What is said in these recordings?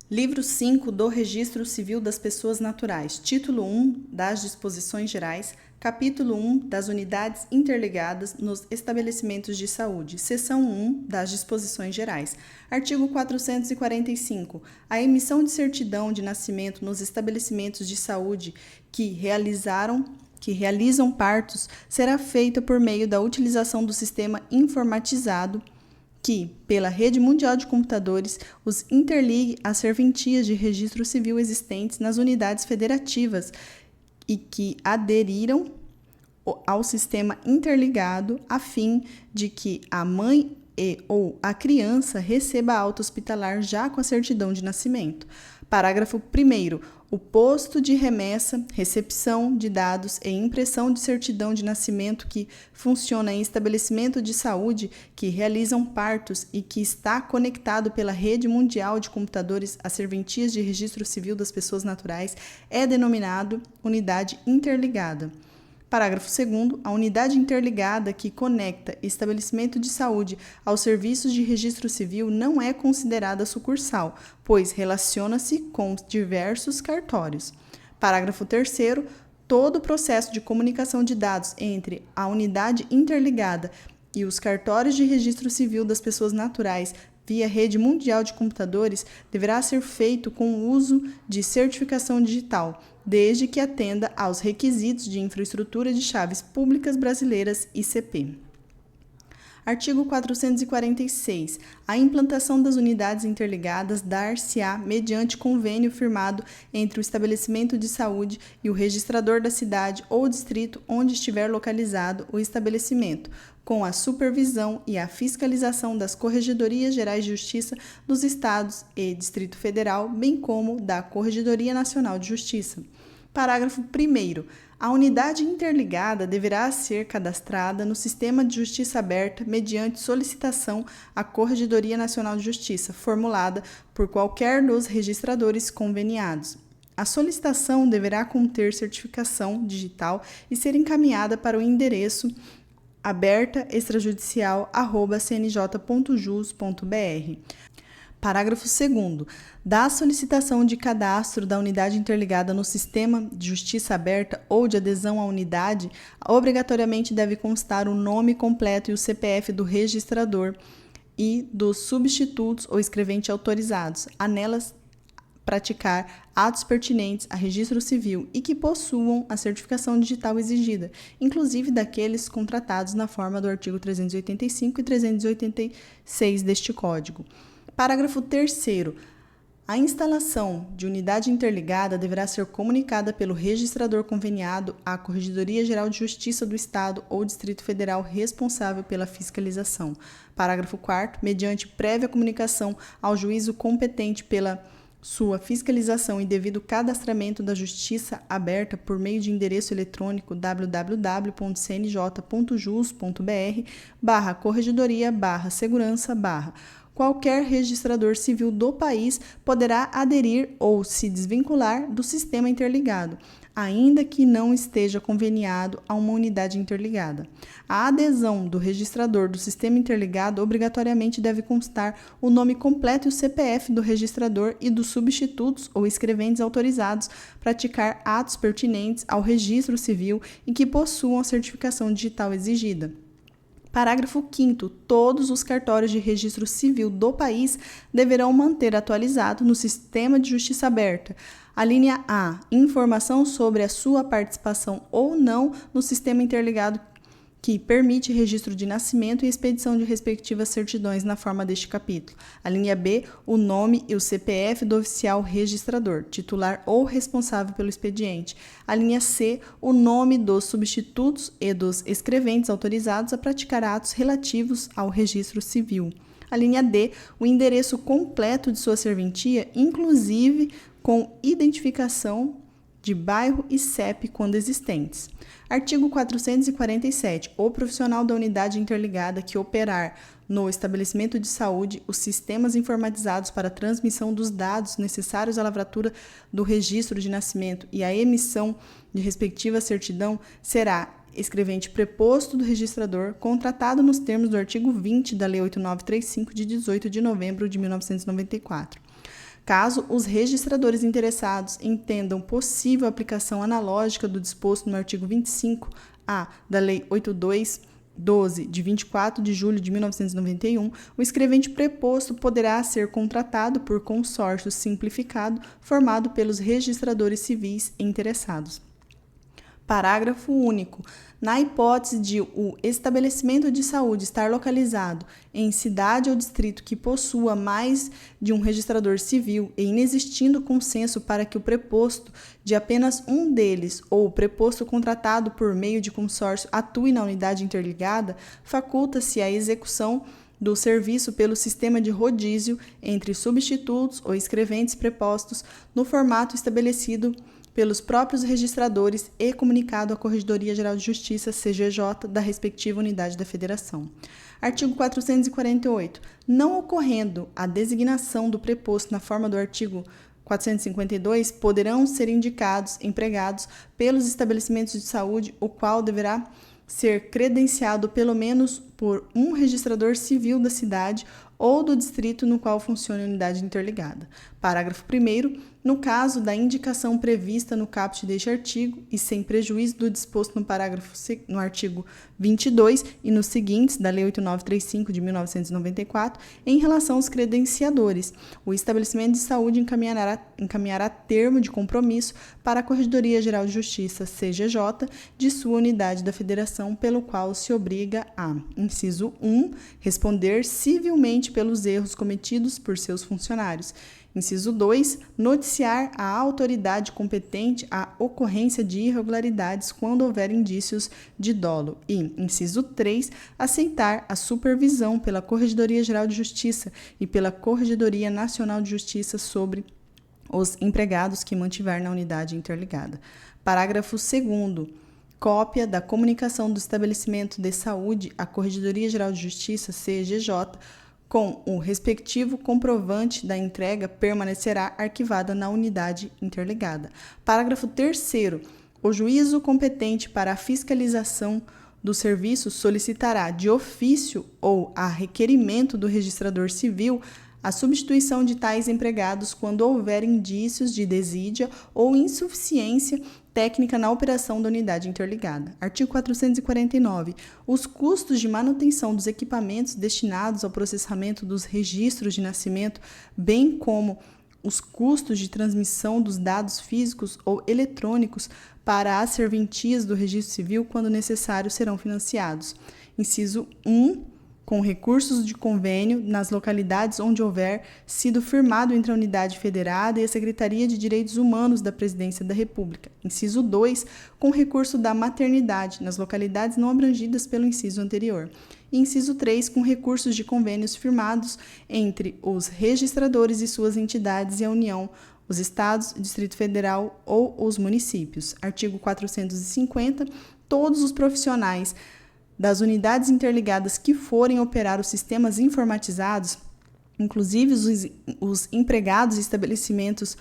Livro 5 do Registro Civil das Pessoas Naturais, Título 1 das Disposições Gerais, Capítulo 1 das Unidades Interligadas nos Estabelecimentos de Saúde, Seção 1 das Disposições Gerais. Artigo 445. A emissão de certidão de nascimento nos estabelecimentos de saúde que realizam partos será feita por meio da utilização do sistema informatizado que, pela rede mundial de computadores, os interligue às serventias de registro civil existentes nas unidades federativas e que aderiram ao sistema interligado a fim de que a mãe ou a criança receba alta hospitalar já com a certidão de nascimento. Parágrafo 1º. O posto de remessa, recepção de dados e impressão de certidão de nascimento que funciona em estabelecimento de saúde que realizam partos e que está conectado pela rede mundial de computadores às serventias de registro civil das pessoas naturais é denominado unidade interligada. Parágrafo 2º. A unidade interligada que conecta estabelecimento de saúde aos serviços de registro civil não é considerada sucursal, pois relaciona-se com diversos cartórios. Parágrafo 3º. Todo o processo de comunicação de dados entre a unidade interligada e os cartórios de registro civil das pessoas naturais via rede mundial de computadores, deverá ser feito com o uso de certificação digital, desde que atenda aos requisitos de infraestrutura de chaves públicas brasileiras ICP. Artigo 446. A implantação das unidades interligadas dar-se-á mediante convênio firmado entre o estabelecimento de saúde e o registrador da cidade ou distrito onde estiver localizado o estabelecimento, com a supervisão e a fiscalização das Corregedorias Gerais de Justiça dos Estados e Distrito Federal, bem como da Corregedoria Nacional de Justiça. Parágrafo 1º. A unidade interligada deverá ser cadastrada no Sistema de Justiça Aberta mediante solicitação à Corregedoria Nacional de Justiça, formulada por qualquer dos registradores conveniados. A solicitação deverá conter certificação digital e ser encaminhada para o endereço abertaextrajudicial@cnj.jus.br. Parágrafo 2º. Da solicitação de cadastro da unidade interligada no Sistema de Justiça Aberta ou de adesão à unidade, obrigatoriamente deve constar o nome completo e o CPF do registrador e dos substitutos ou escrevente autorizados a nelas praticar atos pertinentes a registro civil e que possuam a certificação digital exigida, inclusive daqueles contratados na forma do artigo 385 e 386 deste Código. Parágrafo 3º. A instalação de unidade interligada deverá ser comunicada pelo registrador conveniado à Corregedoria Geral de Justiça do Estado ou Distrito Federal responsável pela fiscalização. Parágrafo 4º. Mediante prévia comunicação ao juízo competente pela sua fiscalização e devido cadastramento da Justiça Aberta por meio de endereço eletrônico www.cnj.jus.br/corregedoria/segurança/ qualquer registrador civil do país poderá aderir ou se desvincular do sistema interligado, ainda que não esteja conveniado a uma unidade interligada. A adesão do registrador do sistema interligado obrigatoriamente deve constar o nome completo e o CPF do registrador e dos substitutos ou escreventes autorizados a praticar atos pertinentes ao registro civil e que possuam a certificação digital exigida. Parágrafo 5º. Todos os cartórios de registro civil do país deverão manter atualizado no Sistema de Justiça Aberta. A linha A. Informação sobre a sua participação ou não no sistema interligado que permite registro de nascimento e expedição de respectivas certidões na forma deste capítulo. A linha B. O nome e o CPF do oficial registrador, titular ou responsável pelo expediente. A linha C. O nome dos substitutos e dos escreventes autorizados a praticar atos relativos ao registro civil. A linha D. O endereço completo de sua serventia, inclusive com identificação de bairro e CEP quando existentes. Artigo 447. O profissional da unidade interligada que operar no estabelecimento de saúde os sistemas informatizados para a transmissão dos dados necessários à lavratura do registro de nascimento e à emissão de respectiva certidão será escrevente preposto do registrador, contratado nos termos do artigo 20 da Lei 8935, de 18 de novembro de 1994. Caso os registradores interessados entendam possível aplicação analógica do disposto no artigo 25A da Lei 8212, de 24 de julho de 1991, o escrevente preposto poderá ser contratado por consórcio simplificado formado pelos registradores civis interessados. Parágrafo único. Na hipótese de o estabelecimento de saúde estar localizado em cidade ou distrito que possua mais de um registrador civil e inexistindo consenso para que o preposto de apenas um deles ou o preposto contratado por meio de consórcio atue na unidade interligada, faculta-se a execução do serviço pelo sistema de rodízio entre substitutos ou escreventes prepostos no formato estabelecido pelos próprios registradores e comunicado à Corregedoria Geral de Justiça, CGJ, da respectiva unidade da Federação. Artigo 448. Não ocorrendo a designação do preposto na forma do artigo 452, poderão ser indicados empregados pelos estabelecimentos de saúde, o qual deverá ser credenciado pelo menos por um registrador civil da cidade ou do distrito no qual funcione a unidade interligada. Parágrafo 1º. No caso da indicação prevista no caput deste artigo e sem prejuízo do disposto no artigo 22 e nos seguintes da Lei 8935 de 1994, em relação aos credenciadores, o estabelecimento de saúde encaminhará termo de compromisso para a Corregedoria Geral de Justiça, CGJ, de sua unidade da Federação, pelo qual se obriga a: inciso 1, responder civilmente pelos erros cometidos por seus funcionários. Inciso 2, noticiar à autoridade competente a ocorrência de irregularidades quando houver indícios de dolo. E, inciso 3, aceitar a supervisão pela Corregedoria Geral de Justiça e pela Corregedoria Nacional de Justiça sobre os empregados que mantiver na unidade interligada. Parágrafo 2º. Cópia da comunicação do estabelecimento de saúde à Corregedoria Geral de Justiça, CGJ, com o respectivo comprovante da entrega permanecerá arquivada na unidade interligada. Parágrafo 3º. O juízo competente para a fiscalização do serviço solicitará de ofício ou a requerimento do registrador civil a substituição de tais empregados quando houver indícios de desídia ou insuficiência técnica na operação da unidade interligada. Artigo 449. Os custos de manutenção dos equipamentos destinados ao processamento dos registros de nascimento, bem como os custos de transmissão dos dados físicos ou eletrônicos para as serventias do registro civil, quando necessário, serão financiados. Inciso 1. Com recursos de convênio nas localidades onde houver sido firmado entre a Unidade Federada e a Secretaria de Direitos Humanos da Presidência da República. Inciso 2, com recurso da maternidade nas localidades não abrangidas pelo inciso anterior. E inciso 3, com recursos de convênios firmados entre os registradores e suas entidades e a União, os Estados, o Distrito Federal ou os municípios. Artigo 450. Todos os profissionais das unidades interligadas que forem operar os sistemas informatizados, inclusive os empregados e estabelecimentos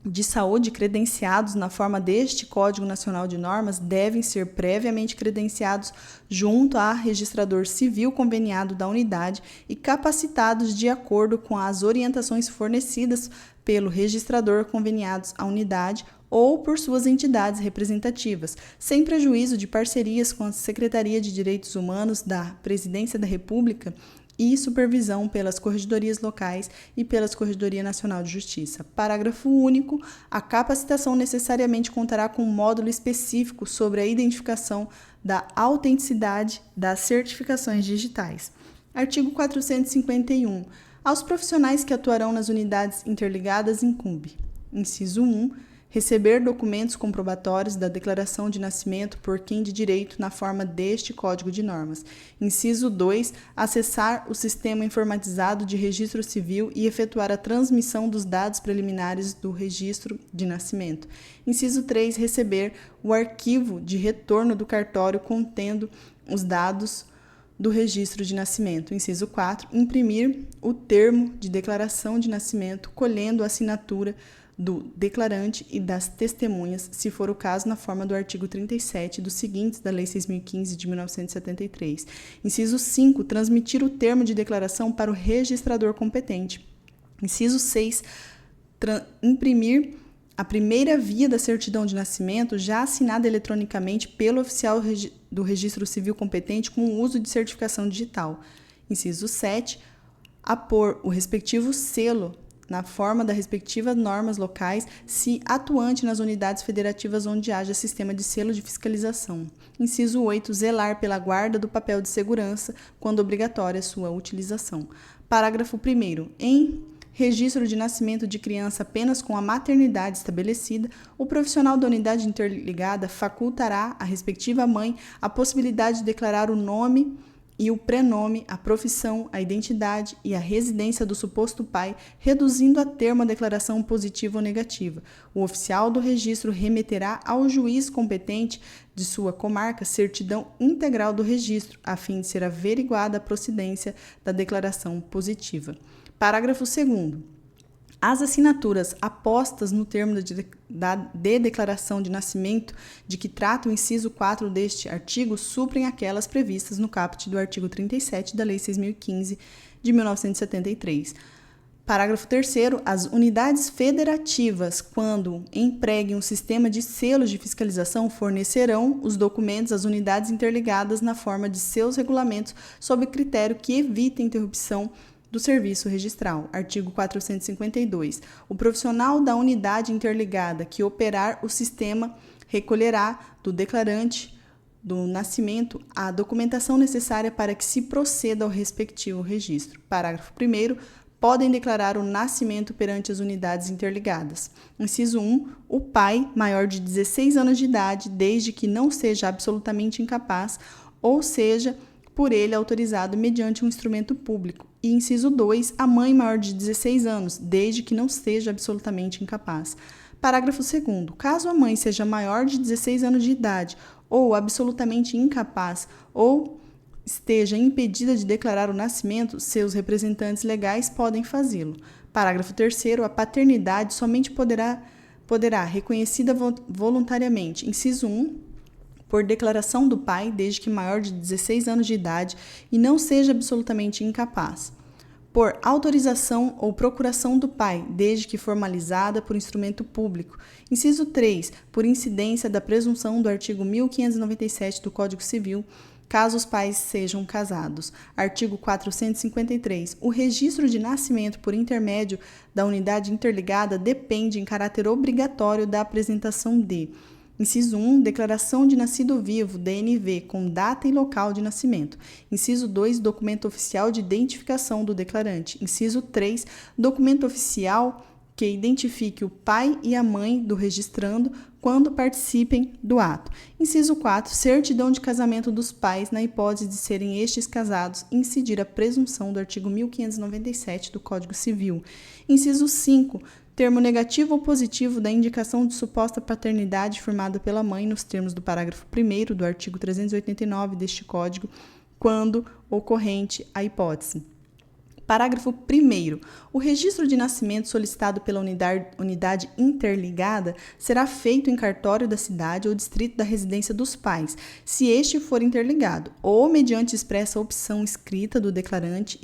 de saúde credenciados na forma deste Código Nacional de Normas, devem ser previamente credenciados junto a registrador civil conveniado da unidade e capacitados de acordo com as orientações fornecidas pelo registrador conveniados à unidade ou por suas entidades representativas, sem prejuízo de parcerias com a Secretaria de Direitos Humanos da Presidência da República e supervisão pelas corregedorias locais e pelas Corregedoria Nacional de Justiça. Parágrafo único. A capacitação necessariamente contará com um módulo específico sobre a identificação da autenticidade das certificações digitais. Artigo 451. Aos profissionais que atuarão nas unidades interligadas incumbe: inciso 1, receber documentos comprobatórios da declaração de nascimento por quem de direito na forma deste Código de Normas. Inciso 2, acessar o sistema informatizado de registro civil e efetuar a transmissão dos dados preliminares do registro de nascimento. Inciso 3, receber o arquivo de retorno do cartório contendo os dados do registro de nascimento. Inciso 4, imprimir o termo de declaração de nascimento, colhendo a assinatura do declarante e das testemunhas, se for o caso, na forma do artigo 37 dos seguintes da Lei 6.015 de 1973. Inciso 5, transmitir o termo de declaração para o registrador competente. Inciso 6, imprimir a primeira via da certidão de nascimento já assinada eletronicamente pelo oficial do registro civil competente com o uso de certificação digital. Inciso 7. Apor o respectivo selo na forma das respectivas normas locais, se atuante nas unidades federativas onde haja sistema de selo de fiscalização. Inciso 8. Zelar pela guarda do papel de segurança, quando obrigatória sua utilização. Parágrafo 1º. Em registro de nascimento de criança apenas com a maternidade estabelecida, o profissional da unidade interligada facultará à respectiva mãe a possibilidade de declarar o nome e o prenome, a profissão, a identidade e a residência do suposto pai, reduzindo a termo a declaração positiva ou negativa. O oficial do registro remeterá ao juiz competente de sua comarca certidão integral do registro, a fim de ser averiguada a procedência da declaração positiva. Parágrafo 2º. As assinaturas apostas no termo de declaração de nascimento de que trata o inciso 4 deste artigo suprem aquelas previstas no caput do artigo 37 da Lei 6.015 de 1973. Parágrafo 3º. As unidades federativas, quando empreguem um sistema de selos de fiscalização, fornecerão os documentos às unidades interligadas na forma de seus regulamentos, sob critério que evite interrupção do serviço registral. Artigo 452. O profissional da unidade interligada que operar o sistema recolherá do declarante do nascimento a documentação necessária para que se proceda ao respectivo registro. Parágrafo 1º. Podem declarar o nascimento perante as unidades interligadas. Inciso 1. O pai, maior de 16 anos de idade, desde que não seja absolutamente incapaz, ou seja, por ele autorizado mediante um instrumento público. E inciso 2, a mãe maior de 16 anos, desde que não seja absolutamente incapaz. Parágrafo 2º. Caso a mãe seja maior de 16 anos de idade ou absolutamente incapaz ou esteja impedida de declarar o nascimento, seus representantes legais podem fazê-lo. Parágrafo 3º. A paternidade somente poderá reconhecida voluntariamente. Inciso 1, por declaração do pai, desde que maior de 16 anos de idade e não seja absolutamente incapaz. Por autorização ou procuração do pai, desde que formalizada por instrumento público. Inciso 3. Por incidência da presunção do artigo 1597 do Código Civil, caso os pais sejam casados. Artigo 453. O registro de nascimento por intermédio da unidade interligada depende em caráter obrigatório da apresentação de: Inciso 1. Declaração de nascido vivo, DNV, com data e local de nascimento. Inciso 2. Documento oficial de identificação do declarante. Inciso 3. Documento oficial que identifique o pai e a mãe do registrando quando participem do ato. Inciso 4. Certidão de casamento dos pais, na hipótese de serem estes casados, incidir a presunção do artigo 1597 do Código Civil. Inciso 5. Termo negativo ou positivo da indicação de suposta paternidade firmada pela mãe nos termos do parágrafo 1º do artigo 389 deste Código, quando ocorrente a hipótese. Parágrafo 1º. O registro de nascimento solicitado pela unidade interligada será feito em cartório da cidade ou distrito da residência dos pais, se este for interligado, ou mediante expressa opção escrita do declarante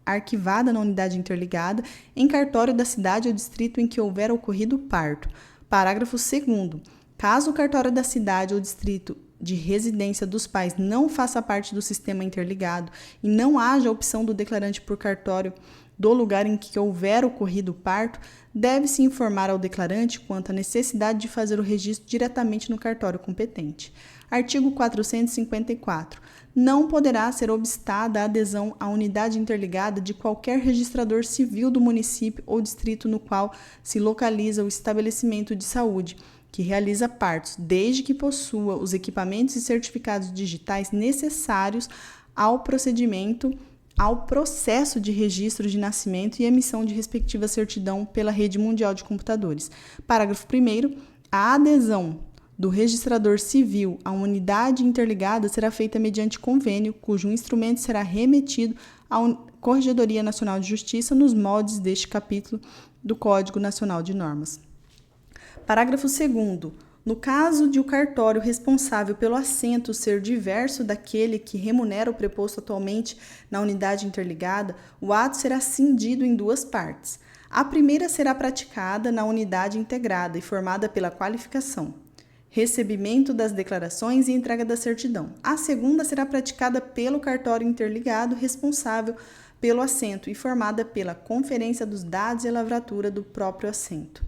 arquivada na unidade interligada, em cartório da cidade ou distrito em que houver ocorrido o parto. Parágrafo 2º. Caso o cartório da cidade ou distrito de residência dos pais não faça parte do sistema interligado e não haja opção do declarante por cartório do lugar em que houver ocorrido o parto, deve-se informar ao declarante quanto à necessidade de fazer o registro diretamente no cartório competente. Artigo 454. Não poderá ser obstada a adesão à unidade interligada de qualquer registrador civil do município ou distrito no qual se localiza o estabelecimento de saúde, que realiza partos, desde que possua os equipamentos e certificados digitais necessários ao processo de registro de nascimento e emissão de respectiva certidão pela Rede Mundial de Computadores. Parágrafo 1º. A adesão do registrador civil à unidade interligada será feita mediante convênio, cujo instrumento será remetido à Corregedoria Nacional de Justiça nos moldes deste capítulo do Código Nacional de Normas. Parágrafo 2º. No caso de o cartório responsável pelo assento ser diverso daquele que remunera o preposto atualmente na unidade interligada, o ato será cindido em duas partes. A primeira será praticada na unidade integrada e formada pela qualificação, recebimento das declarações e entrega da certidão. A segunda será praticada pelo cartório interligado responsável pelo assento e formada pela conferência dos dados e a lavratura do próprio assento.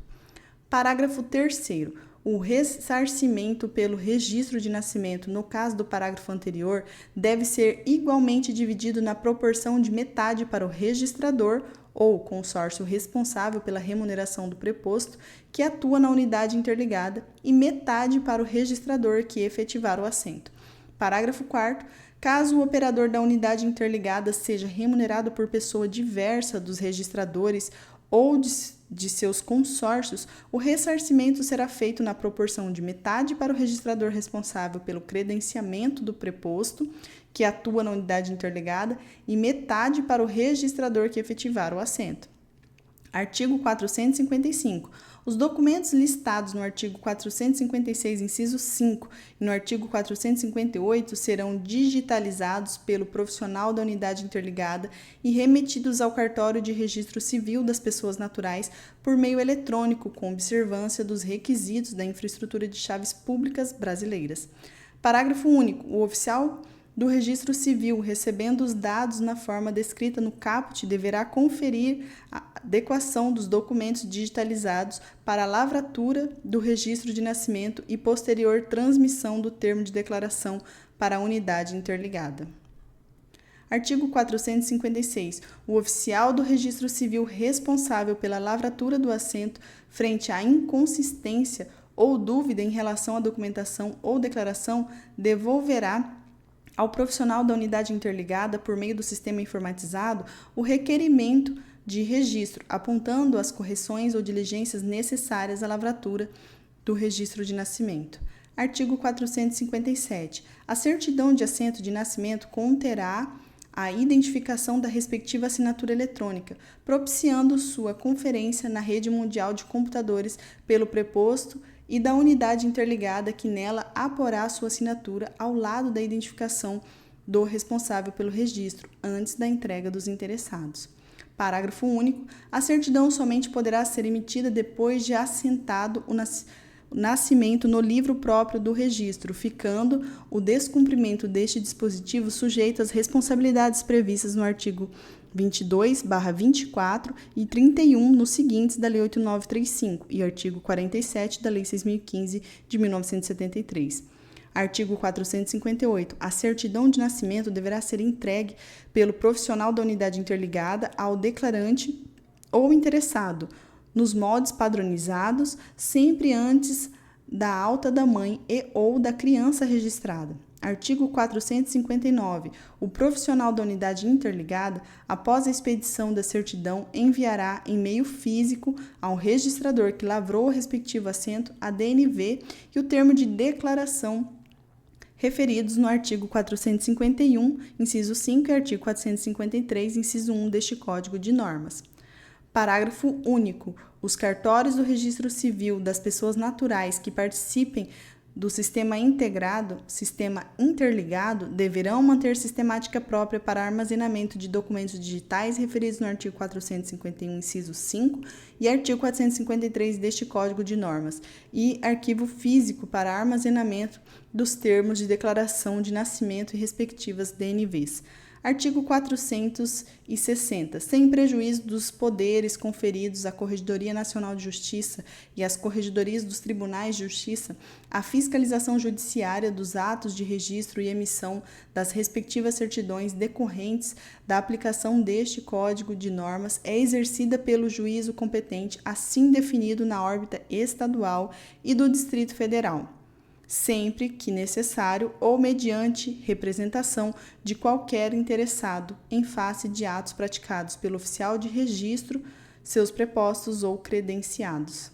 Parágrafo 3º. O ressarcimento pelo registro de nascimento, no caso do parágrafo anterior, deve ser igualmente dividido na proporção de metade para o registrador ou consórcio responsável pela remuneração do preposto que atua na unidade interligada e metade para o registrador que efetivar o assento. Parágrafo 4º. Caso o operador da unidade interligada seja remunerado por pessoa diversa dos registradores ou de seus consórcios, o ressarcimento será feito na proporção de metade para o registrador responsável pelo credenciamento do preposto, que atua na unidade interligada, e metade para o registrador que efetivar o assento. Artigo 455. Os documentos listados no artigo 456, inciso 5, e no artigo 458 serão digitalizados pelo profissional da unidade interligada e remetidos ao cartório de registro civil das pessoas naturais por meio eletrônico, com observância dos requisitos da infraestrutura de chaves públicas brasileiras. Parágrafo único. O oficial do registro civil, recebendo os dados na forma descrita no caput, deverá conferir a adequação dos documentos digitalizados para a lavratura do registro de nascimento e posterior transmissão do termo de declaração para a unidade interligada. Artigo 456. O oficial do registro civil responsável pela lavratura do assento, frente à inconsistência ou dúvida em relação à documentação ou declaração, devolverá ao profissional da unidade interligada, por meio do sistema informatizado, o requerimento de registro, apontando as correções ou diligências necessárias à lavratura do registro de nascimento. Artigo 457. A certidão de assento de nascimento conterá a identificação da respectiva assinatura eletrônica, propiciando sua conferência na rede mundial de computadores pelo preposto e da unidade interligada que nela aporá sua assinatura ao lado da identificação do responsável pelo registro, antes da entrega dos interessados. Parágrafo único. A certidão somente poderá ser emitida depois de assentado o nascimento no livro próprio do registro, ficando o descumprimento deste dispositivo sujeito às responsabilidades previstas no artigo 22/24 e 31 nos seguintes da Lei 8.935 e artigo 47 da Lei 6.015 de 1973. Artigo 458. A certidão de nascimento deverá ser entregue pelo profissional da unidade interligada ao declarante ou interessado, nos moldes padronizados, sempre antes da alta da mãe e ou da criança registrada. Artigo 459. O profissional da unidade interligada, após a expedição da certidão, enviará em meio físico ao registrador que lavrou o respectivo assento a DNV e o termo de declaração referidos no artigo 451, inciso 5 e artigo 453, inciso 1 deste Código de Normas. Parágrafo único. Os cartórios do Registro Civil das pessoas naturais que participem do sistema integrado, sistema interligado, deverão manter sistemática própria para armazenamento de documentos digitais referidos no artigo 451, inciso 5 e artigo 453 deste Código de Normas, e arquivo físico para armazenamento dos termos de declaração de nascimento e respectivas DNVs. Artigo 460. Sem prejuízo dos poderes conferidos à Corregedoria Nacional de Justiça e às Corregedorias dos Tribunais de Justiça, a fiscalização judiciária dos atos de registro e emissão das respectivas certidões decorrentes da aplicação deste Código de Normas é exercida pelo juízo competente, assim definido na órbita estadual e do Distrito Federal, sempre que necessário ou mediante representação de qualquer interessado em face de atos praticados pelo oficial de registro, seus prepostos ou credenciados.